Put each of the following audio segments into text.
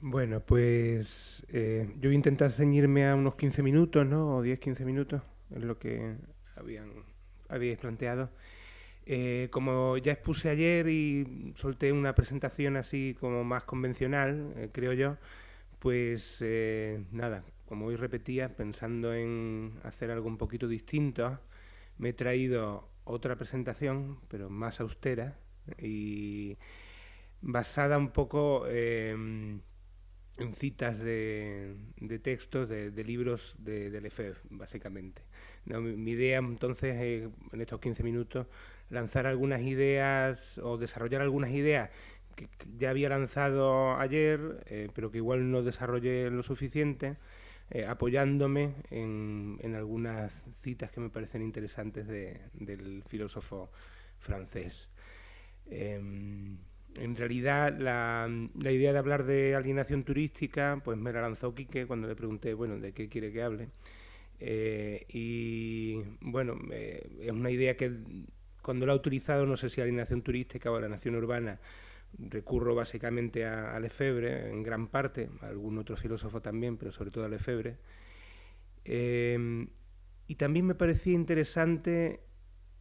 Bueno, pues yo voy a intentar ceñirme a unos 15 minutos, ¿no? O 10-15 minutos, es lo que habíais planteado. Como ya expuse ayer y solté una presentación así como más convencional, creo yo, pues nada, como hoy repetía, pensando en hacer algo un poquito distinto, me he traído otra presentación, pero más austera y basada un poco en citas de textos de libros de Lefebvre, básicamente. No, mi idea entonces en estos 15 minutos lanzar algunas ideas o desarrollar algunas ideas que ya había lanzado ayer, pero que igual no desarrollé lo suficiente, apoyándome en algunas citas que me parecen interesantes del filósofo francés. En realidad, la idea de hablar de alienación turística, pues me la lanzó Quique cuando le pregunté, bueno, ¿de qué quiere que hable? Y bueno, es una idea que cuando la he utilizado, no sé si alienación turística o alienación urbana, recurro básicamente a Lefebvre, en gran parte, a algún otro filósofo también, pero sobre todo a Lefebvre. Y también me parecía interesante,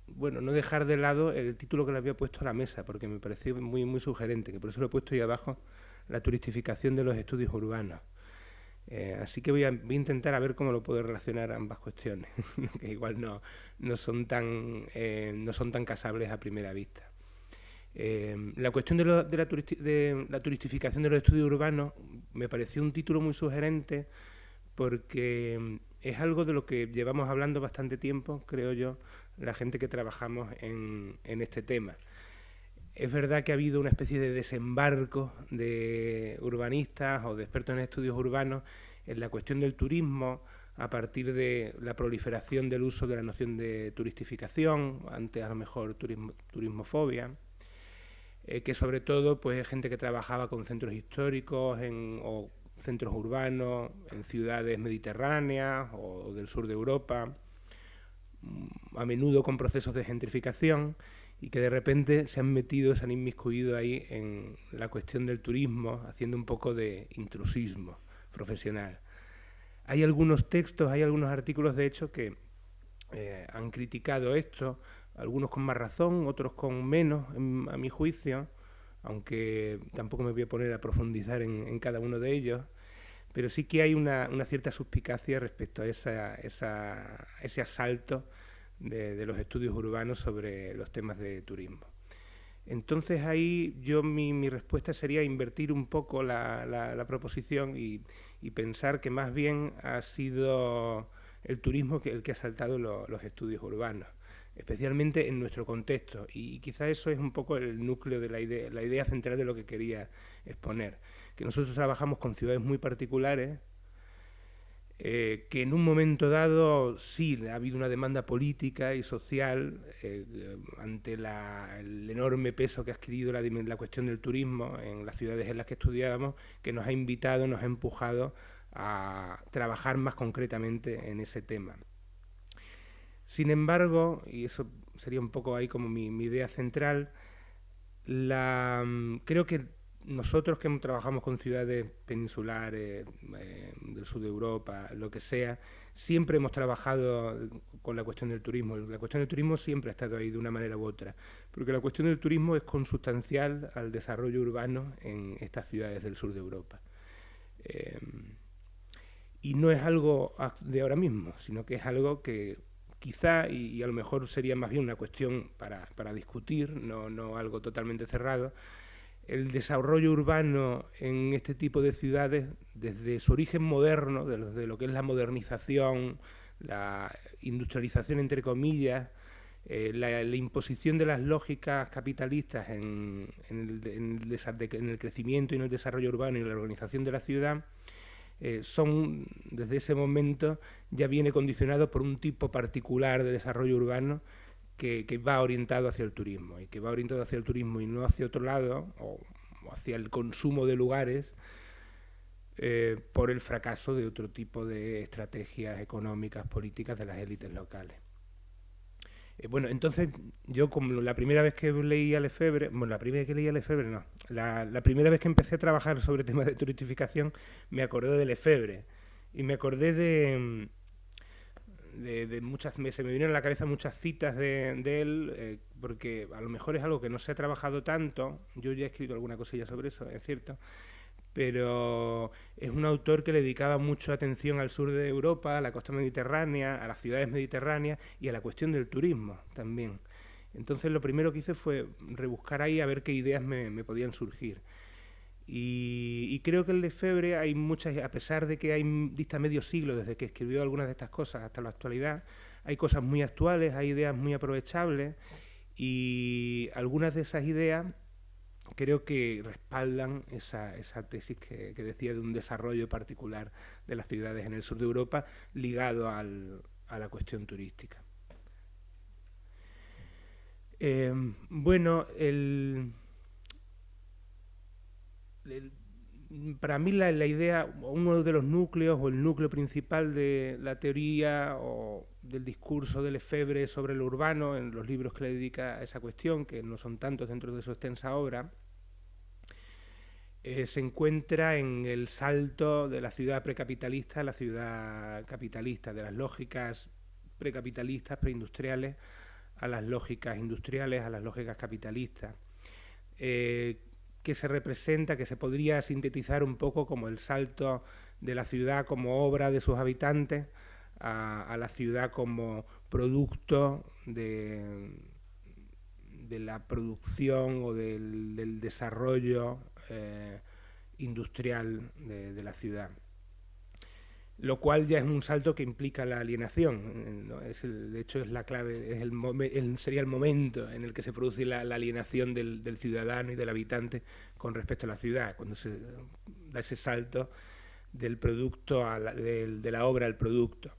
bueno, no dejar de lado el título que le había puesto a la mesa, porque me pareció muy sugerente, que por eso lo he puesto ahí abajo, la turistificación de los estudios urbanos. Así que voy a intentar a ver cómo lo puedo relacionar a ambas cuestiones, que igual no son tan casables a primera vista. La cuestión de la turistificación de los estudios urbanos me pareció un título muy sugerente porque es algo de lo que llevamos hablando bastante tiempo, creo yo, la gente que trabajamos en este tema. Es verdad que ha habido una especie de desembarco de urbanistas o de expertos en estudios urbanos en la cuestión del turismo a partir de la proliferación del uso de la noción de turistificación, antes a lo mejor turismofobia, que sobre todo pues es gente que trabajaba con centros históricos o centros urbanos en ciudades mediterráneas o del sur de Europa, a menudo con procesos de gentrificación y que de repente se han metido, se han inmiscuido ahí en la cuestión del turismo, haciendo un poco de intrusismo profesional. Hay algunos textos, hay algunos artículos de hecho que han criticado esto, algunos con más razón, otros con menos, a mi juicio, aunque tampoco me voy a poner a profundizar en cada uno de ellos, pero sí que hay una cierta suspicacia respecto a ese asalto de los estudios urbanos sobre los temas de turismo. Entonces ahí mi respuesta sería invertir un poco la proposición y pensar que más bien ha sido el turismo el que ha asaltado los estudios urbanos, especialmente en nuestro contexto. Y quizá eso es un poco el núcleo de la idea central de lo que quería exponer. Que nosotros trabajamos con ciudades muy particulares, que en un momento dado sí ha habido una demanda política y social ante el enorme peso que ha adquirido la cuestión del turismo en las ciudades en las que estudiábamos, que nos ha invitado, nos ha empujado a trabajar más concretamente en ese tema. Sin embargo, y eso sería un poco ahí como mi idea central, creo que nosotros que trabajamos con ciudades peninsulares, del sur de Europa, lo que sea, siempre hemos trabajado con la cuestión del turismo. La cuestión del turismo siempre ha estado ahí de una manera u otra, porque la cuestión del turismo es consustancial al desarrollo urbano en estas ciudades del sur de Europa. Eh, y no es algo de ahora mismo, sino que es algo que quizá, y a lo mejor sería más bien una cuestión para discutir, no algo totalmente cerrado, el desarrollo urbano en este tipo de ciudades, desde su origen moderno, de lo que es la modernización, la industrialización entre comillas, la imposición de las lógicas capitalistas en el crecimiento y en el desarrollo urbano y en la organización de la ciudad, desde ese momento ya viene condicionado por un tipo particular de desarrollo urbano que va orientado hacia el turismo y que va orientado hacia el turismo y no hacia otro lado o hacia el consumo de lugares por el fracaso de otro tipo de estrategias económicas, políticas de las élites locales. Bueno, entonces yo como la primera vez que leí a Lefebvre, bueno, la primera vez que leí a Lefebvre no, la primera vez que empecé a trabajar sobre temas de turistificación me acordé de Lefebvre y me acordé de muchas, se me vinieron a la cabeza muchas citas de él, porque a lo mejor es algo que no se ha trabajado tanto, yo ya he escrito alguna cosilla sobre eso, es cierto, pero es un autor que le dedicaba mucha atención al sur de Europa, a la costa mediterránea, a las ciudades mediterráneas y a la cuestión del turismo también. Entonces lo primero que hice fue rebuscar ahí a ver qué ideas me podían surgir. Y creo que en Lefebvre hay muchas, a pesar de que hay dista medio siglo desde que escribió algunas de estas cosas hasta la actualidad, hay cosas muy actuales, hay ideas muy aprovechables y algunas de esas ideas creo que respaldan esa tesis que decía de un desarrollo particular de las ciudades en el sur de Europa ligado a la cuestión turística. Bueno, para mí la idea, uno de los núcleos o el núcleo principal de la teoría o del discurso de Lefebvre sobre lo urbano, en los libros que le dedica a esa cuestión, que no son tantos dentro de su extensa obra, se encuentra en el salto de la ciudad precapitalista a la ciudad capitalista, de las lógicas precapitalistas, preindustriales, a las lógicas industriales, a las lógicas capitalistas, que se representa, que se podría sintetizar un poco como el salto de la ciudad como obra de sus habitantes a la ciudad como producto de la producción o del desarrollo industrial de la ciudad, lo cual ya es un salto que implica la alienación, ¿no? De hecho es la clave, sería el momento en el que se produce la alienación del ciudadano y del habitante con respecto a la ciudad, cuando se da ese salto del producto de la obra al producto.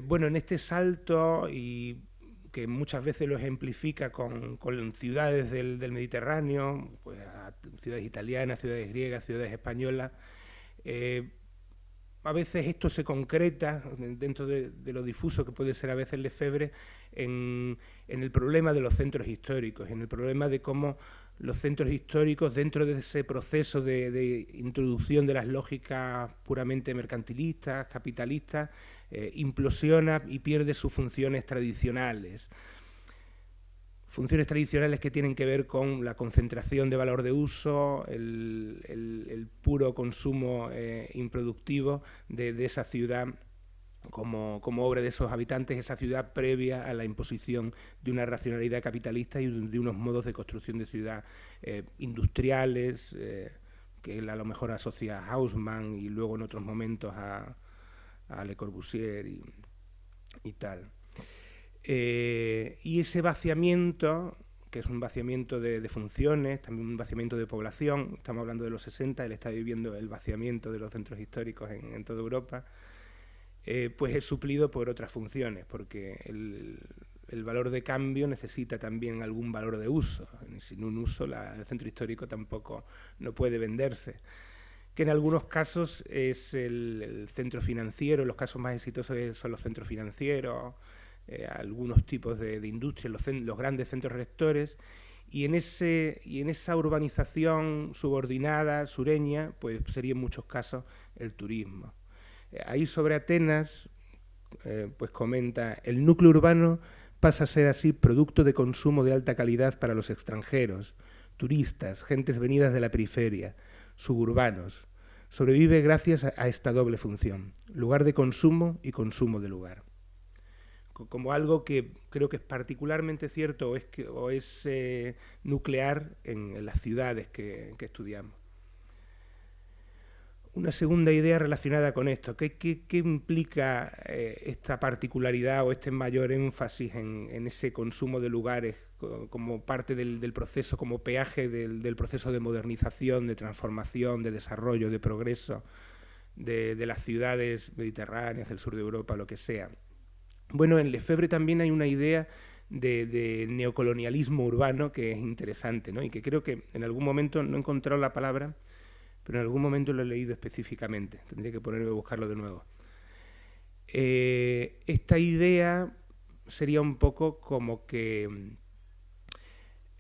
Bueno, en este salto, y que muchas veces lo ejemplifica con ciudades del Mediterráneo, pues ciudades italianas, ciudades griegas, ciudades españolas. A veces esto se concreta dentro de lo difuso que puede ser a veces Lefebvre en el problema de los centros históricos, en el problema de cómo los centros históricos, dentro de ese proceso de introducción de las lógicas puramente mercantilistas, capitalistas, implosiona y pierde sus funciones tradicionales. Funciones tradicionales que tienen que ver con la concentración de valor de uso, el puro consumo improductivo de esa ciudad como obra de esos habitantes, esa ciudad previa a la imposición de una racionalidad capitalista y de unos modos de construcción de ciudad industriales, que él a lo mejor asocia a Haussmann y luego en otros momentos a Le Corbusier y tal. Y ese vaciamiento, que es un vaciamiento de funciones, también un vaciamiento de población, estamos hablando de los 60, él está viviendo el vaciamiento de los centros históricos en toda Europa, pues es suplido por otras funciones, porque el valor de cambio necesita también algún valor de uso. Sin un uso, el centro histórico tampoco no puede venderse, que en algunos casos es el centro financiero, los casos más exitosos son los centros financieros, algunos tipos de industria, los grandes centros rectores, y en esa urbanización subordinada, sureña, pues sería en muchos casos el turismo. Ahí sobre Atenas, pues comenta, el núcleo urbano pasa a ser así producto de consumo de alta calidad para los extranjeros, turistas, gentes venidas de la periferia, suburbanos. Sobrevive gracias a esta doble función, lugar de consumo y consumo de lugar. Como algo que creo que es particularmente cierto o es nuclear en las ciudades que estudiamos. Una segunda idea relacionada con esto, ¿qué implica esta particularidad o este mayor énfasis en ese consumo de lugares como parte del proceso, como peaje del proceso de modernización, de transformación, de desarrollo, de progreso de las ciudades mediterráneas, del sur de Europa, lo que sea? Bueno, en Lefebvre también hay una idea de neocolonialismo urbano que es interesante, ¿no? Y que creo que en algún momento, no he encontrado la palabra, pero en algún momento lo he leído específicamente, tendría que ponerme a buscarlo de nuevo. Esta idea sería un poco como que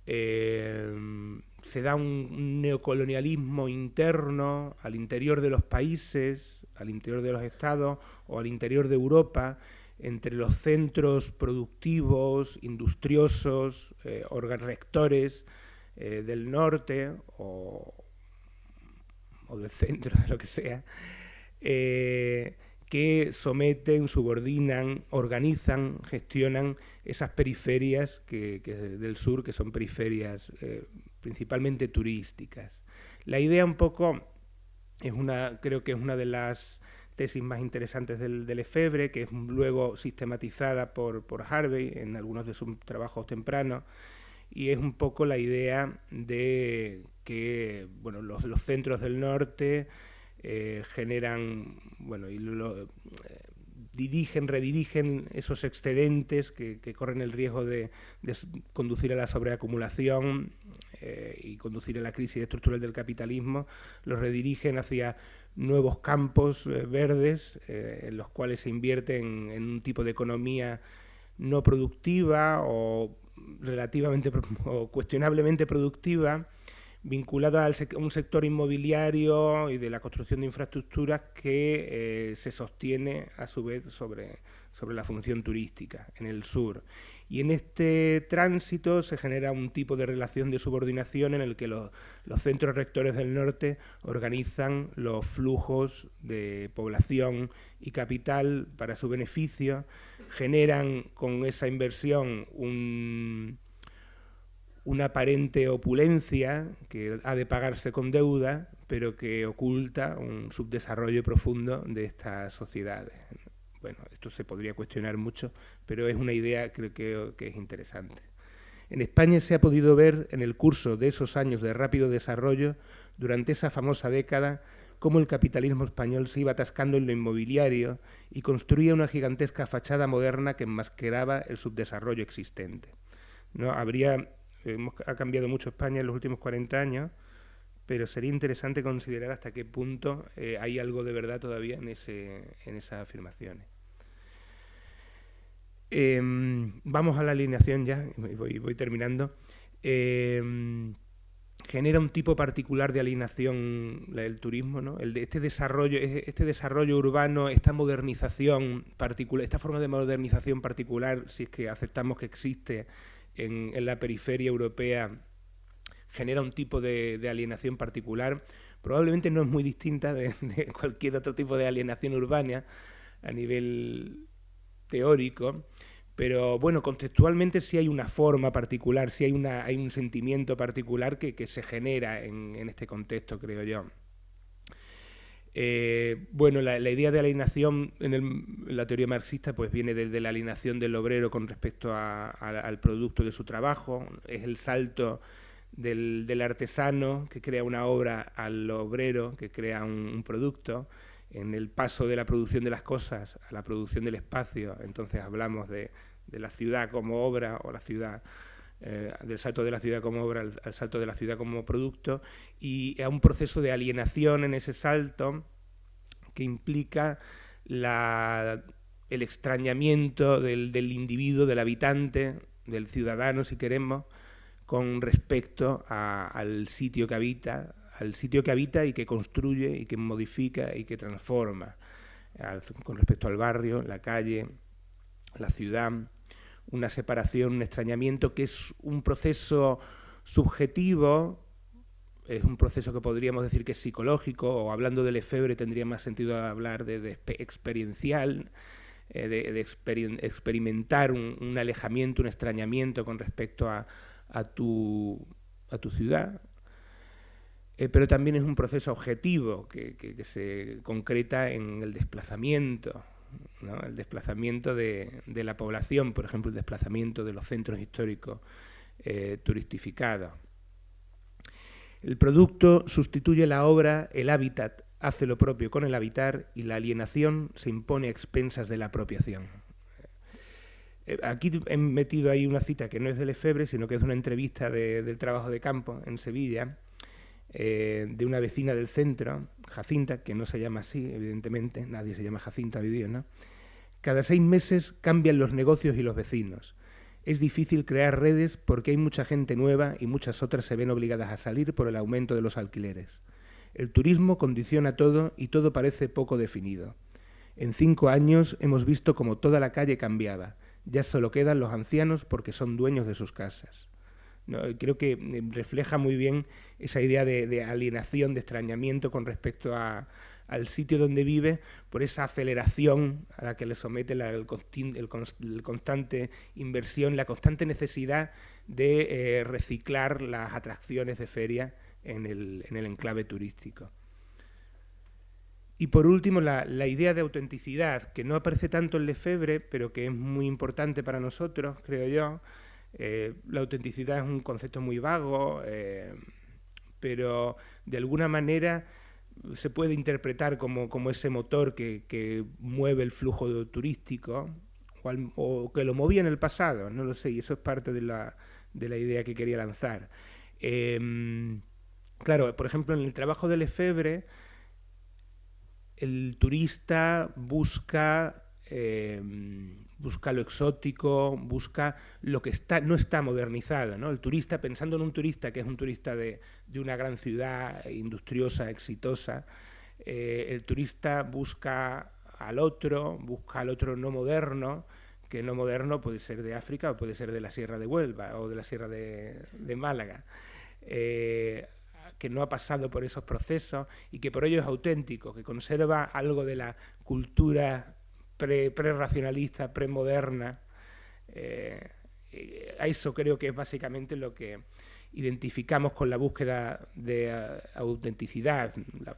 se da un neocolonialismo interno al interior de los países, al interior de los estados o al interior de Europa, entre los centros productivos, industriosos, rectores del norte o del centro, de lo que sea, que someten, subordinan, organizan, gestionan esas periferias del sur, que son periferias principalmente turísticas. La idea un poco creo que es una de las tesis más interesantes del Lefebvre, que es luego sistematizada por Harvey en algunos de sus trabajos tempranos, y es un poco la idea de que los centros del norte generan, redirigen esos excedentes que corren el riesgo de conducir a la sobreacumulación y conducir a la crisis estructural del capitalismo, los redirigen hacia nuevos campos verdes en los cuales se invierte en un tipo de economía no productiva o relativamente o cuestionablemente productiva, vinculada a un sector inmobiliario y de la construcción de infraestructuras que se sostiene a su vez sobre la función turística en el sur. Y en este tránsito se genera un tipo de relación de subordinación en el que los centros rectores del norte organizan los flujos de población y capital para su beneficio, generan con esa inversión una aparente opulencia que ha de pagarse con deuda, pero que oculta un subdesarrollo profundo de estas sociedades. Bueno, esto se podría cuestionar mucho, pero es una idea creo que es interesante. En España se ha podido ver en el curso de esos años de rápido desarrollo, durante esa famosa década, cómo el capitalismo español se iba atascando en lo inmobiliario y construía una gigantesca fachada moderna que enmascaraba el subdesarrollo existente. ¿No? Ha cambiado mucho España en los últimos 40 años, pero sería interesante considerar hasta qué punto hay algo de verdad todavía en esas afirmaciones. Vamos a la alineación ya, voy terminando. Genera un tipo particular de alienación el turismo, ¿no? Este desarrollo urbano, esta modernización particular, esta forma de modernización particular, si es que aceptamos que existe en la periferia europea, genera un tipo de alienación particular. Probablemente no es muy distinta de cualquier otro tipo de alienación urbana a nivel teórico, pero bueno, contextualmente sí hay una forma particular, sí hay un sentimiento particular que se genera en este contexto, creo yo. La idea de alienación en la teoría marxista pues viene desde la alienación del obrero con respecto al producto de su trabajo, es el salto del artesano que crea una obra al obrero que crea un producto. En el paso de la producción de las cosas a la producción del espacio, entonces hablamos de la ciudad como obra o la ciudad, del salto de la ciudad como obra al salto de la ciudad como producto, y a un proceso de alienación en ese salto que implica el extrañamiento del individuo, del habitante, del ciudadano, si queremos, con respecto al sitio que habita, y que construye y que modifica y que transforma, con respecto al barrio, la calle, la ciudad, una separación, un extrañamiento que es un proceso subjetivo, es un proceso que podríamos decir que es psicológico, o hablando de Lefebvre tendría más sentido hablar de experiencial, de experimentar un alejamiento, un extrañamiento con respecto a tu ciudad. Pero también es un proceso objetivo que se concreta en el desplazamiento, ¿no? El desplazamiento de la población, por ejemplo, el desplazamiento de los centros históricos turistificados. El producto sustituye la obra, el hábitat hace lo propio con el habitar y la alienación se impone a expensas de la apropiación. Aquí he metido ahí una cita que no es de Lefebvre, sino que es una entrevista del trabajo de campo en Sevilla, de una vecina del centro, Jacinta, que no se llama así, evidentemente, nadie se llama Jacinta hoy día, ¿no? Cada 6 meses cambian los negocios y los vecinos. Es difícil crear redes porque hay mucha gente nueva y muchas otras se ven obligadas a salir por el aumento de los alquileres. El turismo condiciona todo y todo parece poco definido. En 5 años hemos visto como toda la calle cambiaba. Ya solo quedan los ancianos porque son dueños de sus casas. No, creo que refleja muy bien esa idea de alienación, de extrañamiento con respecto al sitio donde vive, por esa aceleración a la que le somete el constante inversión, la constante necesidad de reciclar las atracciones de feria en el enclave turístico. Y por último, la idea de autenticidad, que no aparece tanto en Lefebvre, pero que es muy importante para nosotros, creo yo. La autenticidad es un concepto muy vago, pero de alguna manera se puede interpretar como ese motor que mueve el flujo turístico, o que lo movía en el pasado, no lo sé, y eso es parte de la idea que quería lanzar. Claro, por ejemplo, en el trabajo de Lefebvre, el turista busca lo exótico, busca lo que no está modernizado, ¿no? El turista, pensando en un turista que es un turista de una gran ciudad industriosa, exitosa, el turista busca al otro no moderno, que no moderno puede ser de África o puede ser de la Sierra de Huelva o de la Sierra de Málaga. Que no ha pasado por esos procesos y que por ello es auténtico, que conserva algo de la cultura pre-racionalista, premoderna. A eso creo que es básicamente lo que identificamos con la búsqueda de autenticidad, la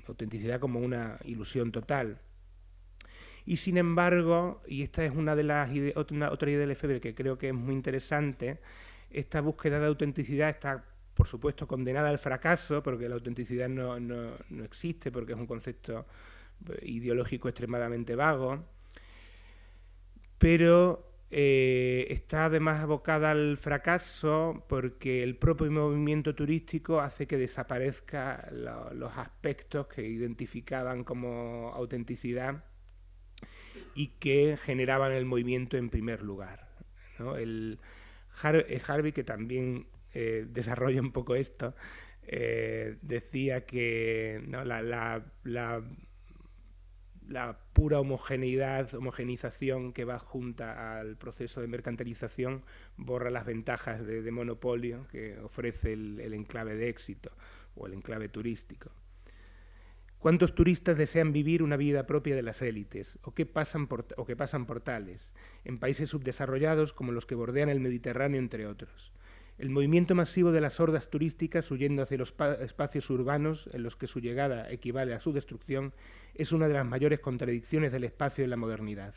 autenticidad como una ilusión total. Y sin embargo, y esta es una de las otra idea de Lefebvre que creo que es muy interesante, esta búsqueda de autenticidad está, por supuesto, condenada al fracaso, porque la autenticidad no existe, porque es un concepto ideológico extremadamente vago, pero está además abocada al fracaso porque el propio movimiento turístico hace que desaparezcan los aspectos que identificaban como autenticidad y que generaban el movimiento en primer lugar, ¿no? Harvey, que también desarrolla un poco esto, decía que, ¿no?, la pura homogenización que va junta al proceso de mercantilización borra las ventajas de monopolio que ofrece el enclave de éxito o el enclave turístico. ¿Cuántos turistas desean vivir una vida propia de las élites o que pasan por tales, en países subdesarrollados como los que bordean el Mediterráneo, entre otros? El movimiento masivo de las hordas turísticas huyendo hacia los espacios urbanos en los que su llegada equivale a su destrucción es una de las mayores contradicciones del espacio en la modernidad.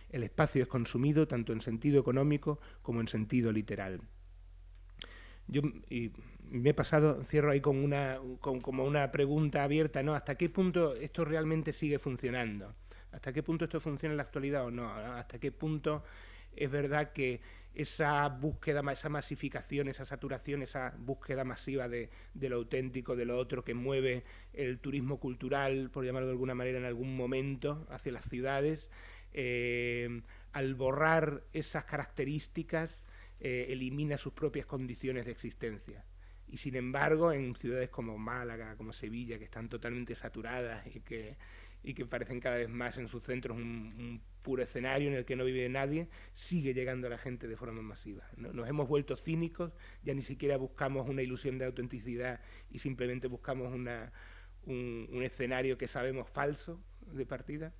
El espacio es consumido tanto en sentido económico como en sentido literal. Yo me he pasado, cierro ahí como una pregunta abierta, ¿no? ¿Hasta qué punto esto realmente sigue funcionando? ¿Hasta qué punto esto funciona en la actualidad o no? ¿Hasta qué punto es verdad que esa búsqueda, esa masificación, esa saturación, esa búsqueda masiva de lo auténtico, de lo otro, que mueve el turismo cultural, por llamarlo de alguna manera, en algún momento hacia las ciudades, al borrar esas características, elimina sus propias condiciones de existencia? Y sin embargo, en ciudades como Málaga, como Sevilla, que están totalmente saturadas y que parecen cada vez más en sus centros un puro escenario en el que no vive nadie, sigue llegando a la gente de forma masiva, ¿no? Nos hemos vuelto cínicos, ya ni siquiera buscamos una ilusión de autenticidad y simplemente buscamos un escenario que sabemos falso de partida.